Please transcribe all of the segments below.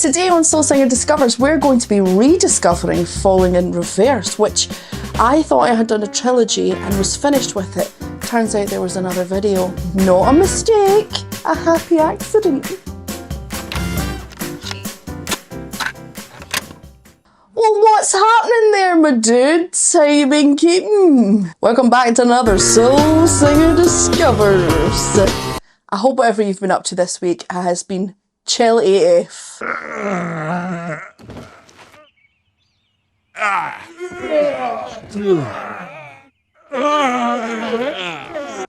Today on Soul Singer Discovers, we're going to be rediscovering Falling in Reverse, which I thought I had done a trilogy and was finished with it. Turns out there was another video. Not a mistake, a happy accident. Well, what's happening there, my dudes? How you been keeping? Welcome back to another Soul Singer Discovers. I hope whatever you've been up to this week has been chill AF.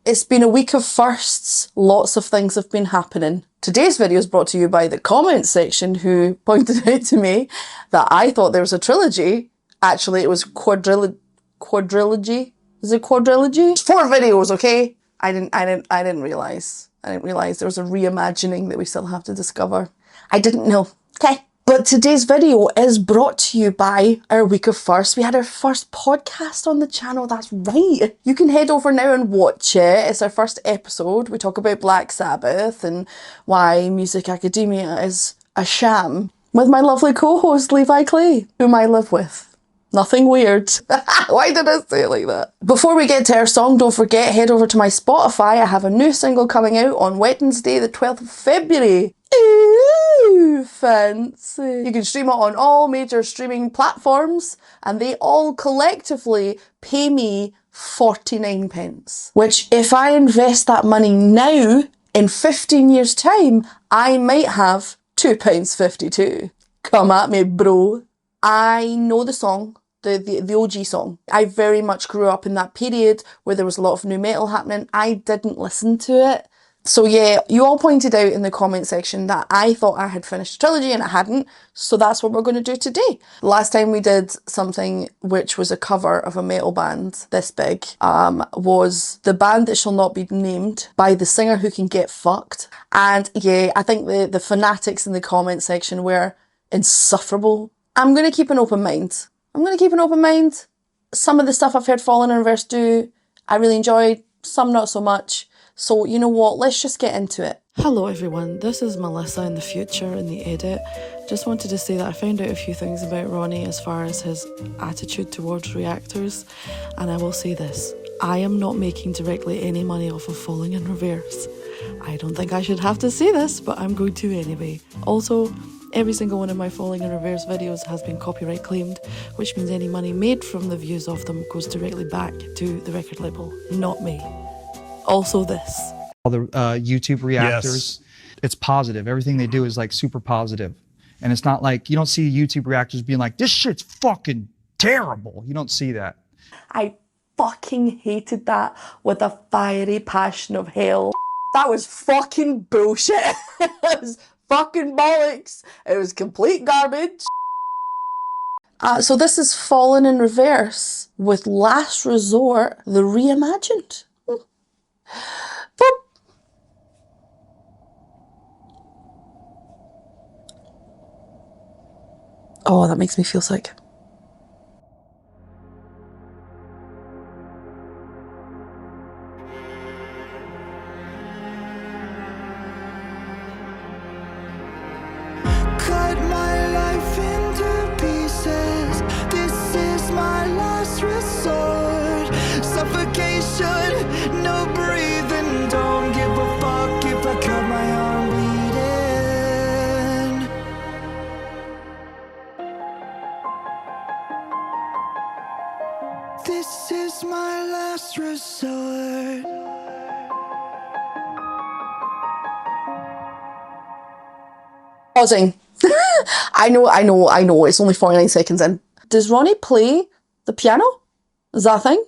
It's been a week of firsts. Lots of things have been happening. Today's video is brought to you by the comment section, who pointed out to me that I thought there was a trilogy. Actually, it was quadrilogy. Is it quadrilogy? 4 videos, okay? I didn't realise. I didn't realise there was a reimagining that we still have to discover. I didn't know. Okay. But today's video is brought to you by our week of firsts. We had our first podcast on the channel, that's right. You can head over now and watch it. It's our first episode. We talk about Black Sabbath and why music academia is a sham, with my lovely co-host Levi Clay, whom I live with. Nothing weird. Why did I say it like that? Before we get to our song, don't forget, head over to my Spotify. I have a new single coming out on Wednesday, the 12th of February. Ooh, fancy. You can stream it on all major streaming platforms, and they all collectively pay me 49 pence. Which, if I invest that money now, in 15 years' time, I might have £2.52. Come at me, bro. I know the song. The OG song. I very much grew up in that period where there was a lot of new metal happening. I didn't listen to it. So yeah, you all pointed out in the comment section that I thought I had finished a trilogy and I hadn't. So that's what we're going to do today. Last time we did something which was a cover of a metal band this big, was The Band That Shall Not Be Named by the singer who can get fucked. And yeah, I think the fanatics in the comment section were insufferable. I'm going to keep an open mind. Some of the stuff I've heard Fallen in Reverse do, I really enjoyed, some not so much. So you know what, let's just get into it. Hello everyone, this is Melissa in the future in the edit. Just wanted to say that I found out a few things about Ronnie as far as his attitude towards reactors. And I will say this, I am not making directly any money off of Falling in Reverse. I don't think I should have to say this, but I'm going to anyway. Also, every single one of my Falling in Reverse videos has been copyright claimed, which means any money made from the views of them goes directly back to the record label, not me. Also this. All the YouTube reactors, it's positive. Everything they do is like super positive. And it's not like, you don't see YouTube reactors being like, this shit's fucking terrible. You don't see that. I fucking hated that with a fiery passion of hell. That was fucking bullshit. It was fucking bollocks. It was complete garbage. So this is Fallen in Reverse with Last Resort, the reimagined. Boop. Oh, that makes me feel sick. No breathing, don't give a fuck if I cut my arm bleeding. This is my last resort. Pausing. I know, it's only 49 seconds in. Does Ronnie play the piano? Is that a thing?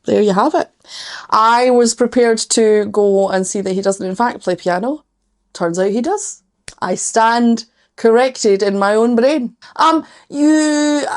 There you have it. I was prepared to go and see that he doesn't in fact play piano. Turns out he does. I stand corrected in my own brain. You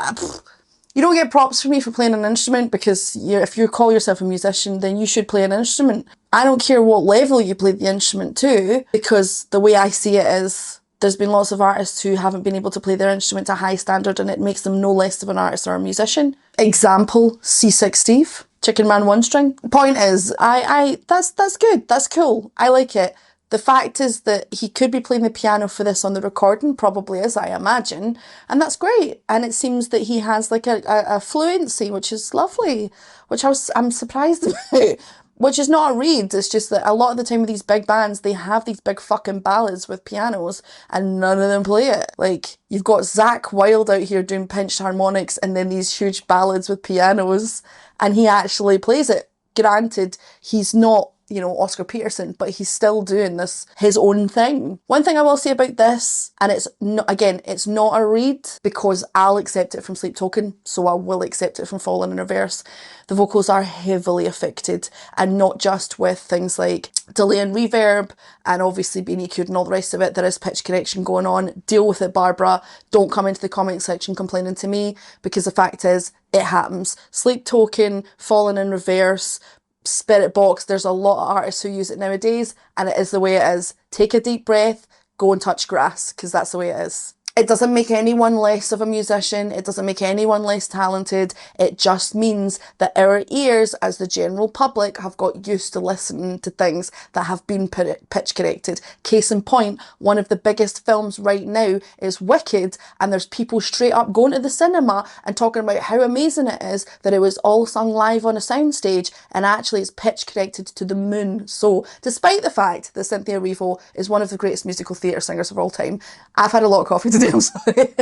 don't get props for me for playing an instrument, because if you call yourself a musician, then you should play an instrument. I don't care what level you play the instrument to, because the way I see it is, there's been lots of artists who haven't been able to play their instrument to a high standard, and it makes them no less of an artist or a musician. Example, C6 Steve. Chicken Man one string. Point is, that's good. That's cool. I like it. The fact is that he could be playing the piano for this on the recording, probably is, I imagine, and that's great. And it seems that he has like a fluency, which is lovely, which I'm surprised about. Which is not a read, it's just that a lot of the time with these big bands, they have these big fucking ballads with pianos and none of them play it. Like, you've got Zakk Wylde out here doing pinched harmonics and then these huge ballads with pianos, and he actually plays it. Granted, he's not, you know, Oscar Peterson, but he's still doing this, his own thing. One thing I will say about this, and it's not, again, it's not a read because I'll accept it from Sleep Token, so I will accept it from Falling in Reverse. The vocals are heavily affected, and not just with things like delay and reverb, and obviously being EQ'd and all the rest of it. There is pitch correction going on. Deal with it, Barbara. Don't come into the comment section complaining to me, because the fact is, it happens. Sleep Token, Falling in Reverse, Spirit Box, there's a lot of artists who use it nowadays, and it is the way it is. Take a deep breath, go and touch grass, because that's the way it is. It doesn't make anyone less of a musician, it doesn't make anyone less talented, it just means that our ears as the general public have got used to listening to things that have been pitch corrected. Case in point, one of the biggest films right now is Wicked, and there's people straight up going to the cinema and talking about how amazing it is that it was all sung live on a soundstage, and actually it's pitch corrected to the moon. So despite the fact that Cynthia Erivo is one of the greatest musical theatre singers of all time, I've had a lot of coffee today, I'm sorry.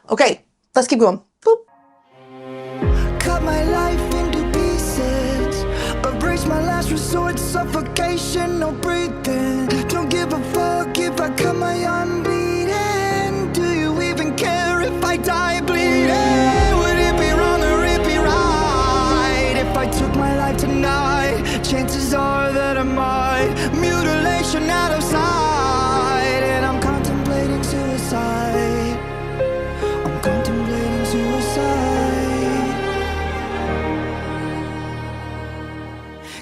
Okay, let's keep going. Boop. Cut my life into pieces. Erase my last resort. Suffocation, no breathing. Don't give a fuck if I cut my unbleeding. Do you even care if I die bleeding? Would it be wrong or it be right if I took my life tonight? Chances are that I might. Mutilation out of sight, and I'm contemplating suicide. I'm contemplating suicide.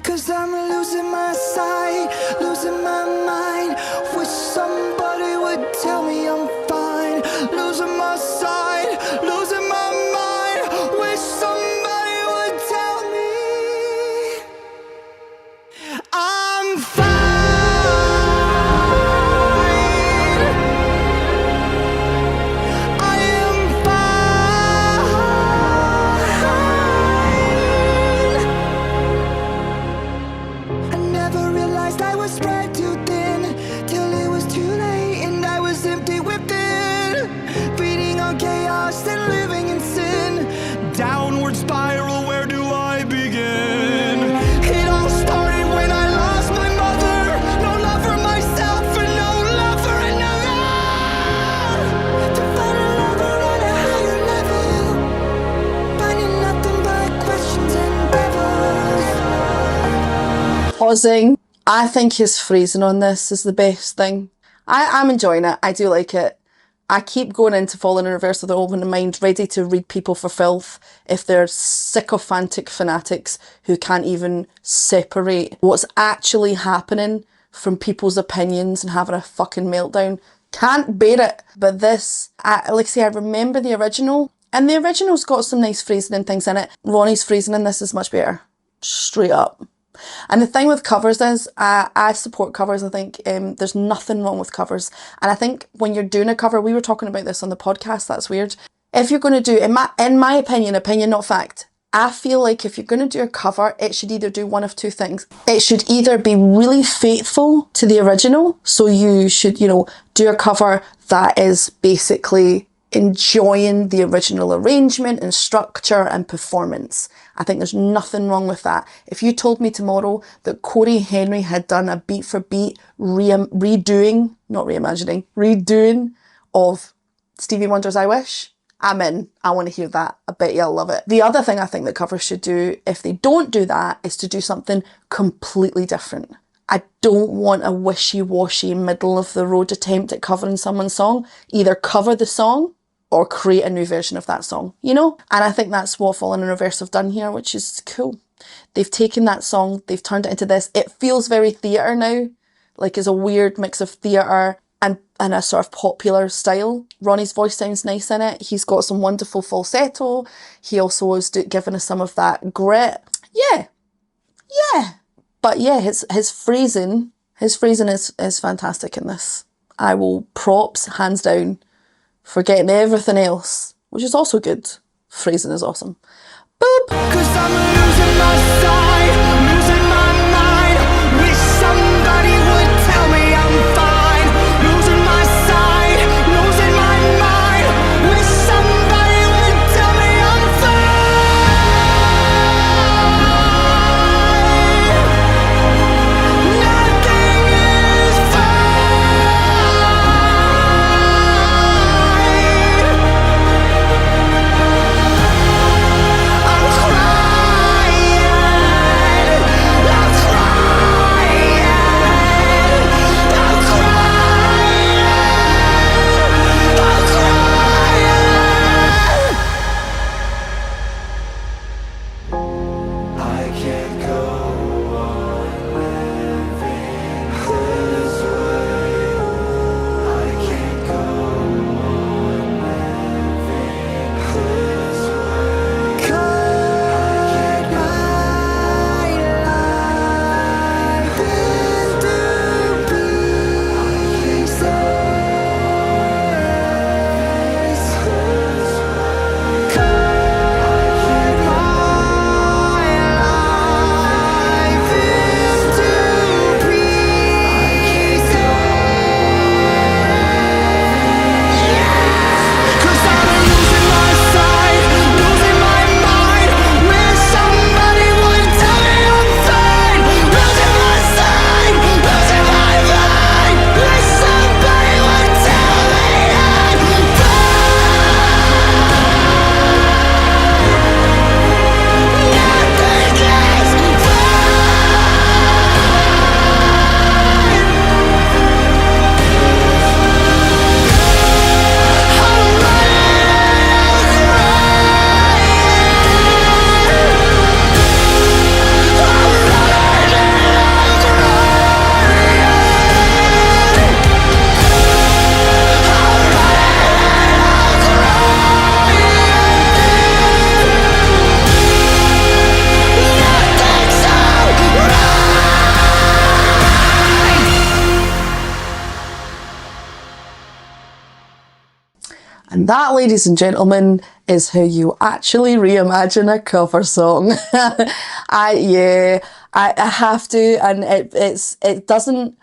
'Cause I'm losing my sight, losing my mind. Wish somebody would tell me I'm fine. Losing my sight, losing my mind. Wish somebody would tell me I'm fine. I am fine. I never realized I was spread too thin till it was too late and I was empty within, feeding on chaos and living in sin. Downward spiral, where do I begin? It all started when I lost my mother. No love for myself and no love for another. To find a lover on a higher level, finding nothing but questions and devils. Pausing. I think his phrasing on this is the best thing. I'm enjoying it. I do like it. I keep going into Falling in Reverse with an open mind, ready to read people for filth if they're sycophantic fanatics who can't even separate what's actually happening from people's opinions and having a fucking meltdown. Can't bear it. But this, like I say, I remember the original, and the original's got some nice phrasing and things in it. Ronnie's phrasing in this is much better. Straight up. And the thing with covers is, I support covers. I think there's nothing wrong with covers. And I think when you're doing a cover, we were talking about this on the podcast, that's weird. If you're going to do, in my opinion not fact, I feel like if you're going to do a cover, it should either do one of two things. It should either be really faithful to the original. So you should, do a cover that is basically enjoying the original arrangement and structure and performance. I think there's nothing wrong with that. If you told me tomorrow that Corey Henry had done a beat for beat redoing of Stevie Wonder's I Wish, I'm in. I want to hear that. I bet you'll love it. The other thing I think that covers should do, if they don't do that, is to do something completely different. I don't want a wishy-washy middle of the road attempt at covering someone's song. Either cover the song or create a new version of that song, And I think that's what Fallen in Reverse have done here, which is cool. They've taken that song, they've turned it into this. It feels very theatre now, like it's a weird mix of theatre and in a sort of popular style. Ronnie's voice sounds nice in it. He's got some wonderful falsetto. He also is giving us some of that grit. Yeah. But yeah, his phrasing is fantastic in this. I will props, hands down, for getting everything else, which is also good. Phrasing is awesome. Boop! 'Cause I'm losing my sight, losing my mind. Wish somebody would tell me I'm fine. Losing my sight, losing my mind. Wish somebody would tell me I'm fine. Nothing is fine. I'm crying. I'm crying. I'm crying. I can't go on living this way. I can't go on living this way. Cut my life into pieces. Cut my life into pieces. 'Cause I'm losing my sight, losing my mind. Wish somebody would tell me I'm fine. Losing my sight, losing my mind. Wish somebody would tell me I'm fine. Nothing is And that, ladies and gentlemen, is how you actually reimagine a cover song. I have to, and it doesn't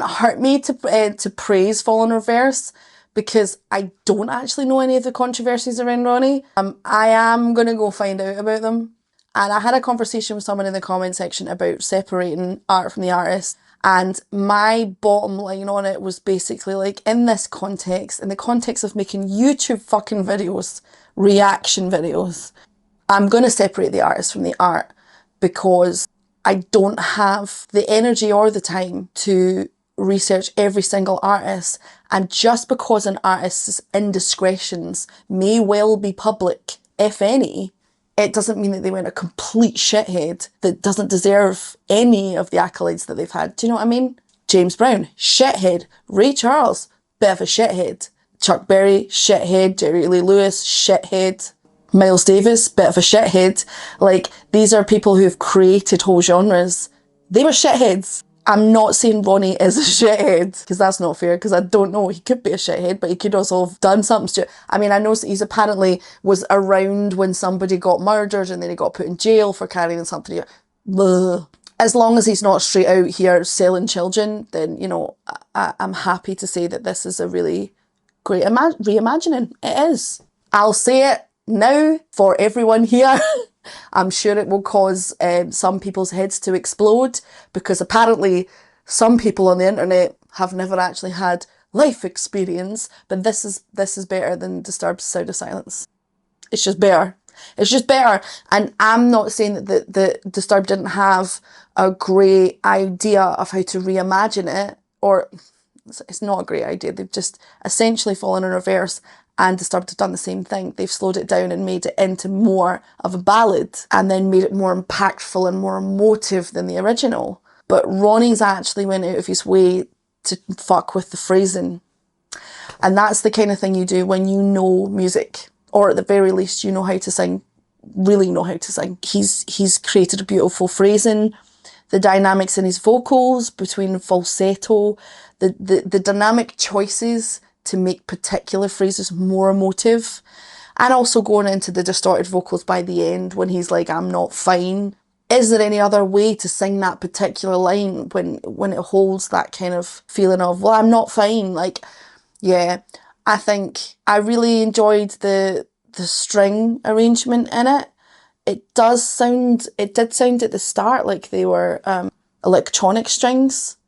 hurt me to praise Fall in Reverse, because I don't actually know any of the controversies around Ronnie. I am gonna go find out about them. And I had a conversation with someone in the comment section about separating art from the artist. And my bottom line on it was basically like, in this context, in the context of making YouTube fucking videos, reaction videos, I'm going to separate the artist from the art, because I don't have the energy or the time to research every single artist. And just because an artist's indiscretions may well be public, if any, it doesn't mean that they went a complete shithead that doesn't deserve any of the accolades that they've had. Do you know what I mean? James Brown, shithead. Ray Charles, bit of a shithead. Chuck Berry, shithead. Jerry Lee Lewis, shithead. Miles Davis, bit of a shithead. Like, these are people who've created whole genres. They were shitheads. I'm not saying Ronnie is a shithead, because that's not fair, because I don't know. He could be a shithead, but he could also have done something stupid. I mean, I know he's apparently was around when somebody got murdered and then he got put in jail for carrying something. Blah. As long as he's not straight out here selling children, then, you know, I'm happy to say that this is a really great reimagining. It is. I'll say it now for everyone here. I'm sure it will cause some people's heads to explode, because apparently some people on the internet have never actually had life experience, but this is better than Disturbed's Sound of Silence. It's just better. It's just better. And I'm not saying that the Disturbed didn't have a great idea of how to reimagine it, or it's not a great idea. They've just essentially fallen in reverse, and Disturbed have done the same thing. They've slowed it down and made it into more of a ballad, and then made it more impactful and more emotive than the original. But Ronnie's actually went out of his way to fuck with the phrasing. And that's the kind of thing you do when you know music, or at the very least you know how to sing, really know how to sing. He's created a beautiful phrasing, the dynamics in his vocals between falsetto, the dynamic choices to make particular phrases more emotive, and also going into the distorted vocals by the end when he's like, I'm not fine. Is there any other way to sing that particular line when it holds that kind of feeling of, well, I'm not fine? Like, yeah, I think I really enjoyed the string arrangement in it. It did sound at the start like they were electronic strings.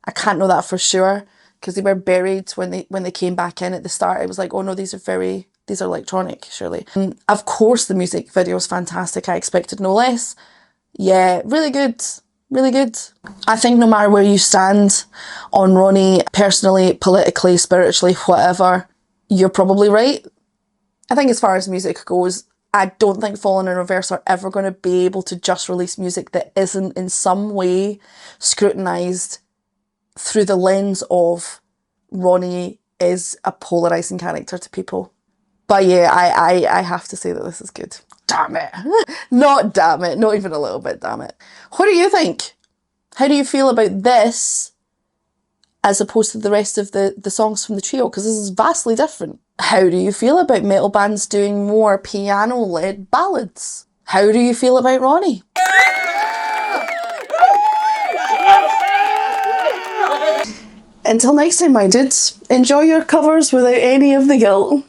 I can't know that for sure because they were buried when they came back in at the start. It was like, oh no, these are electronic, surely. And of course the music video is fantastic. I expected no less. Yeah, really good. Really good. I think no matter where you stand on Ronnie, personally, politically, spiritually, whatever, you're probably right. I think as far as music goes, I don't think Fallen in Reverse are ever going to be able to just release music that isn't in some way scrutinised through the lens of Ronnie is a polarising character to people. But yeah, I have to say that this is good. Damn it. Not damn it. Not even a little bit, damn it. What do you think? How do you feel about this as opposed to the rest of the songs from the trio? Because this is vastly different. How do you feel about metal bands doing more piano-led ballads? How do you feel about Ronnie? Until next time, my dudes, enjoy your covers without any of the guilt.